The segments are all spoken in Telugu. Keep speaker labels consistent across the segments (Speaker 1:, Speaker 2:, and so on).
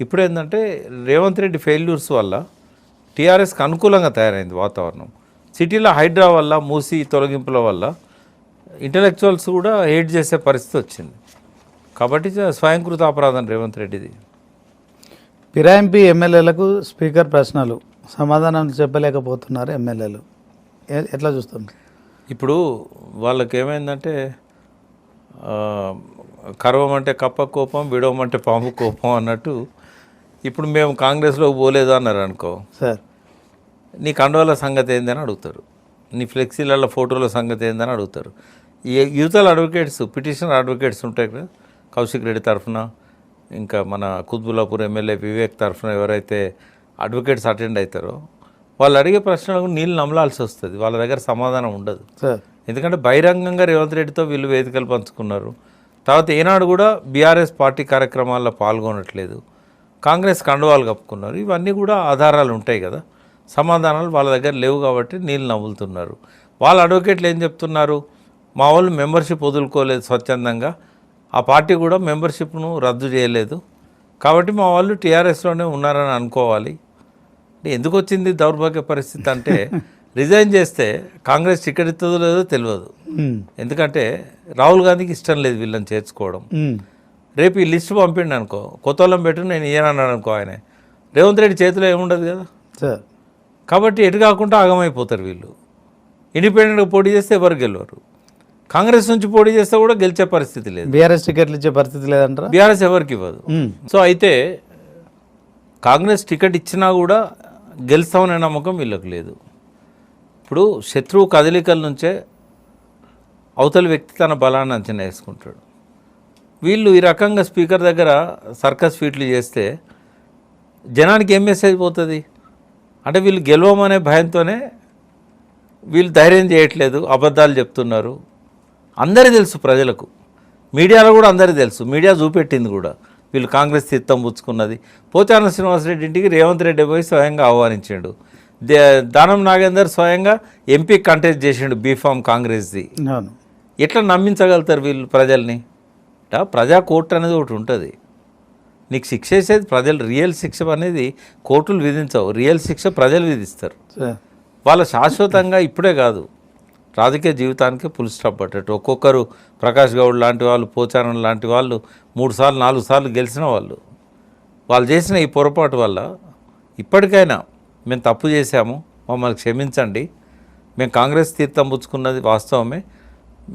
Speaker 1: ఇప్పుడు ఏంటంటే రేవంత్ రెడ్డి ఫెయిల్యూర్స్ వల్ల టీఆర్ఎస్కి అనుకూలంగా తయారైంది వాతావరణం. సిటీలో హైడ్రా వల్ల, మూసి తొలగింపుల వల్ల ఇంటలెక్చువల్స్ కూడా హేట్ చేసే పరిస్థితి వచ్చింది. కాబట్టి స్వయంకృత అపరాధం రేవంత్ రెడ్డిది.
Speaker 2: ఫిరాయింపి ఎమ్మెల్యేలకు స్పీకర్ ప్రశ్నలు సమాధానం చెప్పలేకపోతున్నారు ఎమ్మెల్యేలు. ఎట్లా చూస్తుంది?
Speaker 1: ఇప్పుడు వాళ్ళకి ఏమైందంటే కరవమంటే కప్ప కోపం, విడవమంటే పాము కోపం అన్నట్టు. ఇప్పుడు మేము కాంగ్రెస్లోకి పోలేదు అన్నారు అనుకో
Speaker 2: సార్,
Speaker 1: నీ కండువాల సంగతి ఏందని అడుగుతారు, నీ ఫ్లెక్సీల ఫోటోల సంగతి ఏందని అడుగుతారు. ఈ యూతల్ అడ్వకేట్స్, పిటిషనర్ అడ్వకేట్స్ ఉంటాయి కదా, కౌశిక్ రెడ్డి తరఫున, ఇంకా మన కుత్బుల్లాపూర్ ఎమ్మెల్యే వివేక్ తరఫున ఎవరైతే అడ్వకేట్స్ అటెండ్ అవుతారో వాళ్ళు అడిగే ప్రశ్నలకు నీళ్ళు నమ్మలాల్సి వస్తుంది. వాళ్ళ దగ్గర సమాధానం ఉండదు. ఎందుకంటే బహిరంగంగా రేవంత్ రెడ్డితో వీళ్ళు వేదికలు పంచుకున్నారు. తర్వాత ఏనాడు కూడా బీఆర్ఎస్ పార్టీ కార్యక్రమాల్లో పాల్గొనట్లేదు, కాంగ్రెస్ కండువాలు కప్పుకున్నారు. ఇవన్నీ కూడా ఆధారాలు ఉంటాయి కదా, సమాధానాలు వాళ్ళ దగ్గర లేవు కాబట్టి నీళ్ళు నవ్వులుతున్నారు. వాళ్ళ అడ్వకేట్లు ఏం చెప్తున్నారు, మా వాళ్ళు మెంబర్షిప్ వదులుకోలేదు స్వచ్ఛందంగా, ఆ పార్టీ కూడా మెంబర్షిప్ను రద్దు చేయలేదు, కాబట్టి మా వాళ్ళు టీఆర్ఎస్లోనే ఉన్నారని అనుకోవాలి. ఎందుకు వచ్చింది దౌర్భాగ్య పరిస్థితి అంటే రిజైన్ చేస్తే కాంగ్రెస్ టికెట్ ఇస్తుందో లేదో తెలియదు. ఎందుకంటే రాహుల్ గాంధీకి ఇష్టం లేదు వీళ్ళని చేర్చుకోవడం. రేపు ఈ లిస్టు పంపిండి అనుకో, కొత్త వాళ్ళని పెట్టి నేను ఇయ్యనన్నాడు అనుకో, ఆయన రేవంత్ రెడ్డి చేతిలో ఏముండదు కదా. కాబట్టి ఎటు కాకుండా ఆగమైపోతారు వీళ్ళు. ఇండిపెండెంట్గా పోటీ చేస్తే ఎవరు గెలవరు, కాంగ్రెస్ నుంచి పోటీ చేస్తే కూడా గెలిచే పరిస్థితి లేదు.
Speaker 2: బీఆర్ఎస్ టికెట్లు ఇచ్చే పరిస్థితి లేదంటారా?
Speaker 1: బీఆర్ఎస్ ఎవరికి ఇవ్వదు. సో అయితే కాంగ్రెస్ టికెట్ ఇచ్చినా కూడా గెలుస్తామనే నమ్మకం వీళ్ళకి లేదు. ఇప్పుడు శత్రువు కదలికల నుంచే అవతలి వ్యక్తి తన బలాన్ని అంచనా వేసుకుంటాడు. వీళ్ళు ఈ రకంగా స్పీకర్ దగ్గర సర్కస్ ఫీట్లు చేస్తే జనానికి ఏం మెసేజ్ పోతుంది అంటే వీళ్ళు గెలవమనే భయంతోనే వీళ్ళు ధైర్యం చేయట్లేదు, అబద్ధాలు చెప్తున్నారు. అందరికీ తెలుసు, ప్రజలకు, మీడియాలో కూడా అందరికీ తెలుసు, మీడియా చూపెట్టింది కూడా వీళ్ళు కాంగ్రెస్ తీర్థం పుచ్చుకున్నది. పోచారం శ్రీనివాసరెడ్డి ఇంటికి రేవంత్ రెడ్డి పోయి స్వయంగా ఆహ్వానించాడు. దానం నాగేందర్ స్వయంగా ఎంపీ కంటెస్ట్ చేసిండు బీఫామ్ కాంగ్రెస్ది. ఎట్లా నమ్మించగలుగుతారు వీళ్ళు ప్రజల్ని? ప్రజా కోర్టు అనేది ఒకటి ఉంటుంది, నీకు శిక్ష వేసేది ప్రజలు. రియల్ శిక్ష అనేది కోర్టులు విధించవు, రియల్ శిక్ష ప్రజలు విధిస్తారు. వాళ్ళ శాశ్వతంగా ఇప్పుడే కాదు, రాజకీయ జీవితానికి ఫుల్ స్టాప్ పట్టేట్టు. ఒక్కొక్కరు ప్రకాష్ గౌడ్ లాంటి వాళ్ళు, పోచారం లాంటి వాళ్ళు 3 సార్లు 4 సార్లు గెలిచిన వాళ్ళు చేసిన ఈ పొరపాటు వల్ల ఇప్పటికైనా మేము తప్పు చేశాము, మమ్మల్ని క్షమించండి, మేము కాంగ్రెస్ తీర్థం పుచ్చుకున్నది వాస్తవమే,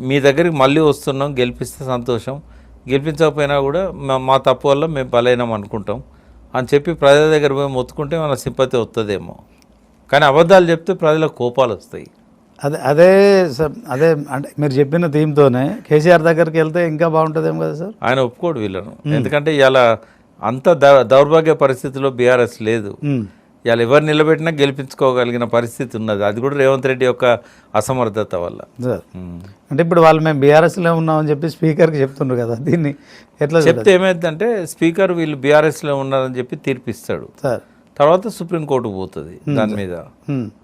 Speaker 1: మీ దగ్గరికి మళ్ళీ వస్తున్నాం, గెలిపిస్తే సంతోషం, గెలిపించకపోయినా కూడా మా తప్పు వల్ల మేము బలైనాం అనుకుంటాం అని చెప్పి ప్రజల దగ్గర పోయి మొత్తుకుంటే మన సింపతి వస్తుందేమో. కానీ అబద్ధాలు చెప్తే ప్రజలకు కోపాలు వస్తాయి.
Speaker 2: అదే అంటే మీరు చెప్పిన థీమ్తోనే కేసీఆర్ దగ్గరికి వెళ్తే ఇంకా బాగుంటుందేమో కదా సార్?
Speaker 1: ఆయన ఒప్పుకోడు వీళ్ళను. ఎందుకంటే ఇలా అంత దౌర్భాగ్య పరిస్థితిలో బీఆర్ఎస్ లేదు. ఇవాళ ఎవరు నిలబెట్టినా గెలిపించుకోగలిగిన పరిస్థితి ఉన్నది. అది కూడా రేవంత్ రెడ్డి యొక్క అసమర్థత వల్ల.
Speaker 2: అంటే ఇప్పుడు వాళ్ళు మేము బీఆర్ఎస్లో ఉన్నామని చెప్పి స్పీకర్కి చెప్తున్నారు కదా, దీన్ని ఎట్లా
Speaker 1: చెప్తే ఏమైందంటే స్పీకర్ వీళ్ళు బీఆర్ఎస్లో ఉన్నారని చెప్పి తీర్పిస్తాడు. తర్వాత సుప్రీంకోర్టుకు పోతుంది దాని మీద.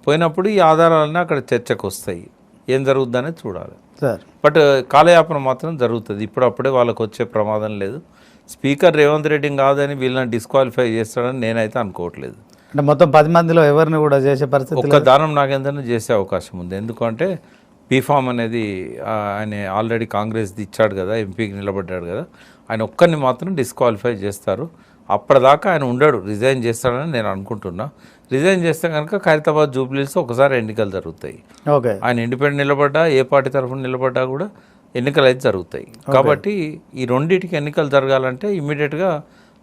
Speaker 1: పోయినప్పుడు ఈ ఆధారాలన్నీ అక్కడ చర్చకు వస్తాయి, ఏం జరుగుతుందనే చూడాలి. బట్ కాలయాపన మాత్రం జరుగుతుంది. ఇప్పుడప్పుడే వాళ్ళకు వచ్చే ప్రమాదం లేదు. స్పీకర్ రేవంత్ రెడ్డి కాదని వీళ్ళని డిస్క్వాలిఫై చేస్తాడని నేనైతే అనుకోవట్లేదు.
Speaker 2: అంటే మొత్తం 10 మందిలో ఎవరిని కూడా చేసే పరిస్థితి,
Speaker 1: ఒక్క దానం నాగేందర్ని చేసే అవకాశం ఉంది. ఎందుకంటే బీఫామ్ అనేది ఆయన ఆల్రెడీ కాంగ్రెస్ది ఇచ్చాడు కదా, ఎంపీకి నిలబడ్డాడు కదా, ఆయన ఒక్కరిని మాత్రం డిస్క్వాలిఫై చేస్తారు. అప్పటిదాకా ఆయన ఉండడు, రిజైన్ చేస్తాడని నేను అనుకుంటున్నా. రిజైన్ చేస్తే కనుక ఖైరతాబాద్ జూబ్లీస్ ఒకసారి ఎన్నికలు జరుగుతాయి. ఆయన ఇండిపెండెంట్ నిలబడ్డా, ఏ పార్టీ తరఫున నిలబడ్డా కూడా ఎన్నికలు అయితే జరుగుతాయి. కాబట్టి ఈ రెండింటికి ఎన్నికలు జరగాలంటే ఇమ్మీడియట్గా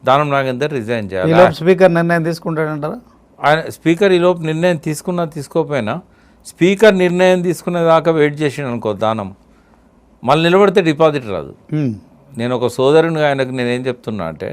Speaker 1: దానం నాగేందర్ రిజైన్ చేయాలి.
Speaker 2: స్పీకర్ నిర్ణయం తీసుకుంటాడంటారా?
Speaker 1: ఆయన స్పీకర్ ఈలోపు నిర్ణయం తీసుకున్నా తీసుకోకపోయినా స్పీకర్ నిర్ణయం తీసుకునే దాకా వెయిట్ చేసిండు అనుకో దానం, మళ్ళీ నిలబడితే డిపాజిట్ రాదు. నేను ఒక సోదరునిగా ఆయనకు నేనేం చెప్తున్నా అంటే